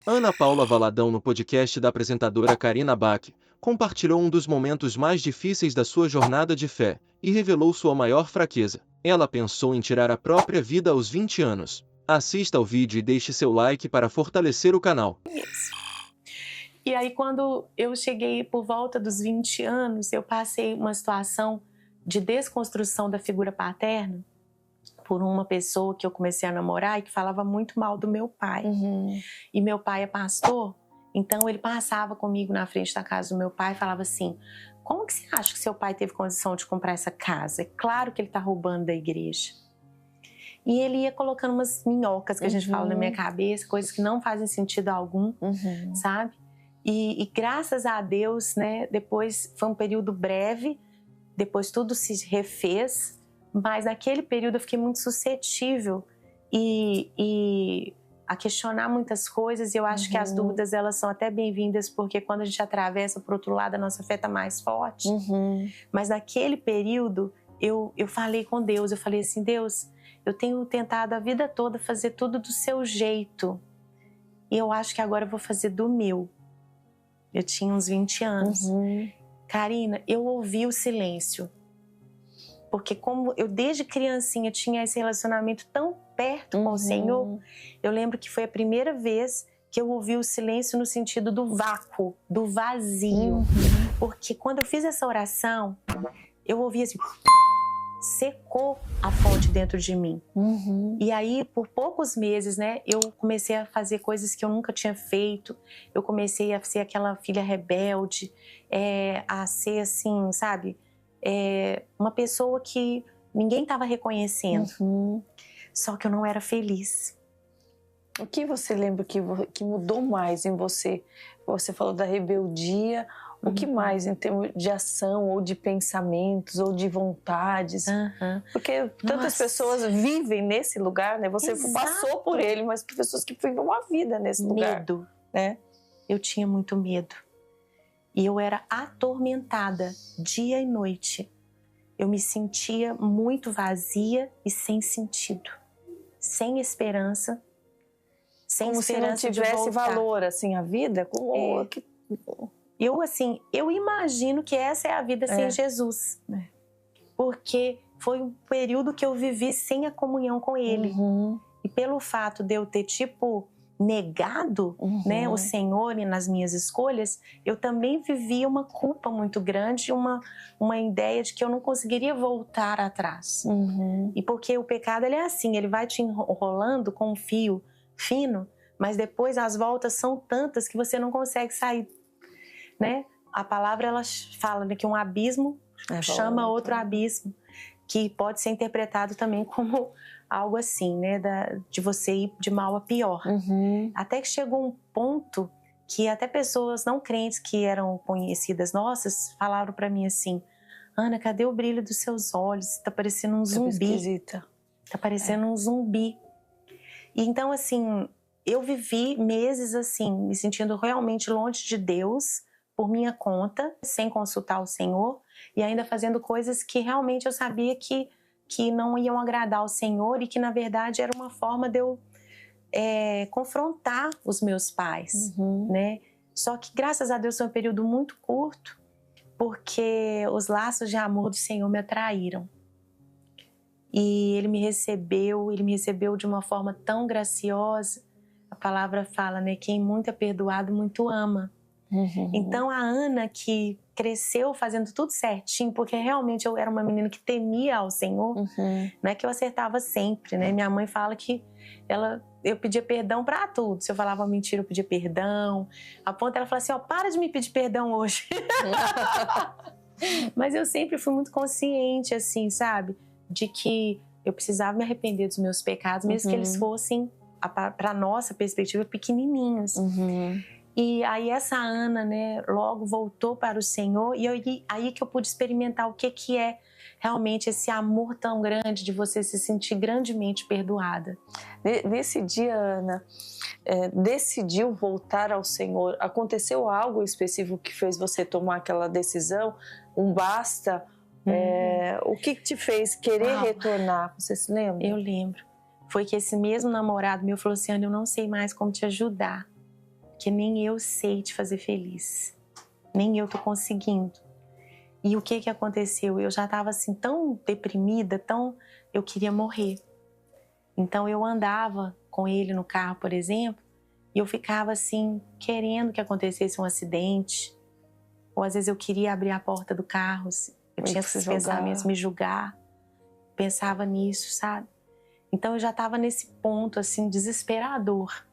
Ana Paula Valadão, no podcast da apresentadora Karina Bach, compartilhou um dos momentos mais difíceis da sua jornada de fé e revelou sua maior fraqueza. Ela pensou em tirar a própria vida aos 20 anos. Assista ao vídeo e deixe seu like para fortalecer o canal. E aí, quando eu cheguei por volta dos 20 anos, eu passei uma situação de desconstrução da figura paterna por uma pessoa que eu comecei a namorar e que falava muito mal do meu pai. E meu pai é pastor, então ele passava comigo na frente da casa do meu pai e falava assim: como que você acha que seu pai teve condição de comprar essa casa? É claro que ele está roubando da igreja. E ele ia colocando umas minhocas que a gente fala na minha cabeça, coisas que não fazem sentido algum, sabe? E graças a Deus, né, depois foi um período breve, depois tudo se refez, mas naquele período eu fiquei muito suscetível e a questionar muitas coisas, e eu acho que as dúvidas elas são até bem-vindas, porque quando a gente atravessa para o outro lado, a nossa fé está mais forte. Mas naquele período eu falei com Deus, eu falei assim: Deus, eu tenho tentado a vida toda fazer tudo do seu jeito, e eu acho que agora eu vou fazer do meu. Eu tinha uns 20 anos. Karina, eu ouvi o silêncio. Porque como eu desde criancinha tinha esse relacionamento tão perto com o Senhor, eu lembro que foi a primeira vez que eu ouvi o silêncio no sentido do vácuo, do vazio. Porque quando eu fiz essa oração, eu ouvi assim, secou a fonte dentro de mim. E aí, por poucos meses, né, eu comecei a fazer coisas que eu nunca tinha feito. Eu comecei a ser aquela filha rebelde, a ser assim, sabe, uma pessoa que ninguém estava reconhecendo. Só que eu não era feliz. O que você lembra que mudou mais em você? Você falou da rebeldia. O que mais em termos de ação, ou de pensamentos, ou de vontades? Porque tantas pessoas vivem nesse lugar, né? Você passou por ele, mas pessoas que vivem uma vida nesse lugar. Medo. Né? Eu tinha muito medo. E eu era atormentada dia e noite. Eu me sentia muito vazia e sem sentido. Sem esperança. Sem como esperança se não tivesse valor, assim, a vida. Eu imagino que essa é a vida sem Jesus. Porque foi um período que eu vivi sem a comunhão com Ele. E pelo fato de eu ter, negado, né, o Senhor nas minhas escolhas, eu também vivia uma culpa muito grande, uma ideia de que eu não conseguiria voltar atrás. E porque o pecado, ele é assim, ele vai te enrolando com um fio fino, mas depois as voltas são tantas que você não consegue sair, né? A palavra, ela fala, né, que um abismo chama outro abismo, que pode ser interpretado também como algo assim, né, de você ir de mal a pior. Até que chegou um ponto que até pessoas não crentes que eram conhecidas nossas falaram pra mim assim: Ana, cadê o brilho dos seus olhos? Tá parecendo um zumbi. Tá parecendo um zumbi. E então, assim, eu vivi meses assim, me sentindo realmente longe de Deus, por minha conta, sem consultar o Senhor, e ainda fazendo coisas que realmente eu sabia que não iam agradar ao Senhor, e que na verdade era uma forma de eu confrontar os meus pais, né? Só que graças a Deus foi um período muito curto, porque os laços de amor do Senhor me atraíram. E Ele me recebeu de uma forma tão graciosa. A palavra fala, né? Quem muito é perdoado, muito ama. Então a Ana, que cresceu fazendo tudo certinho, porque realmente eu era uma menina que temia ao Senhor, não é que eu acertava sempre, né? Minha mãe fala que eu pedia perdão pra tudo. Se eu falava mentira, eu pedia perdão. A ponto ela fala assim: ó, para de me pedir perdão hoje. Mas eu sempre fui muito consciente, assim, sabe? De que eu precisava me arrepender dos meus pecados, mesmo que eles fossem, pra nossa perspectiva, pequenininhos. E aí essa Ana, né, logo voltou para o Senhor, e aí que eu pude experimentar o que é realmente esse amor tão grande de você se sentir grandemente perdoada. Nesse dia, Ana, decidiu voltar ao Senhor? Aconteceu algo específico que fez você tomar aquela decisão? Um basta? O que te fez querer retornar? Você se lembra? Eu lembro. Foi que esse mesmo namorado meu falou assim: Ana, eu não sei mais como te ajudar. porque nem eu sei te fazer feliz. Nem eu tô conseguindo. E o que aconteceu? Eu já estava assim tão deprimida, eu queria morrer. Então eu andava com ele no carro, por exemplo, e eu ficava assim querendo que acontecesse um acidente. Ou às vezes eu queria abrir a porta do carro, eu tinha esses pensamentos, me julgar. Pensava nisso, sabe? Então eu já estava nesse ponto assim desesperador.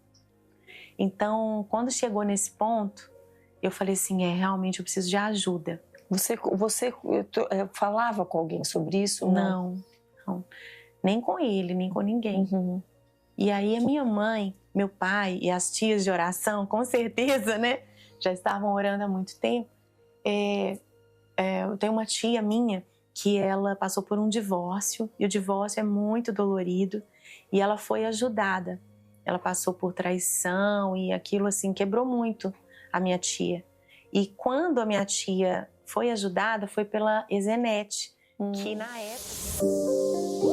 Então, quando chegou nesse ponto, eu falei assim, realmente eu preciso de ajuda. Você falava com alguém sobre isso? Não. Nem com ele, nem com ninguém. Uhum. E aí a minha mãe, meu pai e as tias de oração, com certeza, né? Já estavam orando há muito tempo. Eu tenho uma tia minha que ela passou por um divórcio, e o divórcio é muito dolorido, e ela foi ajudada. Ela passou por traição e aquilo assim quebrou muito a minha tia. E quando a minha tia foi ajudada, foi pela Ezenete, que na época...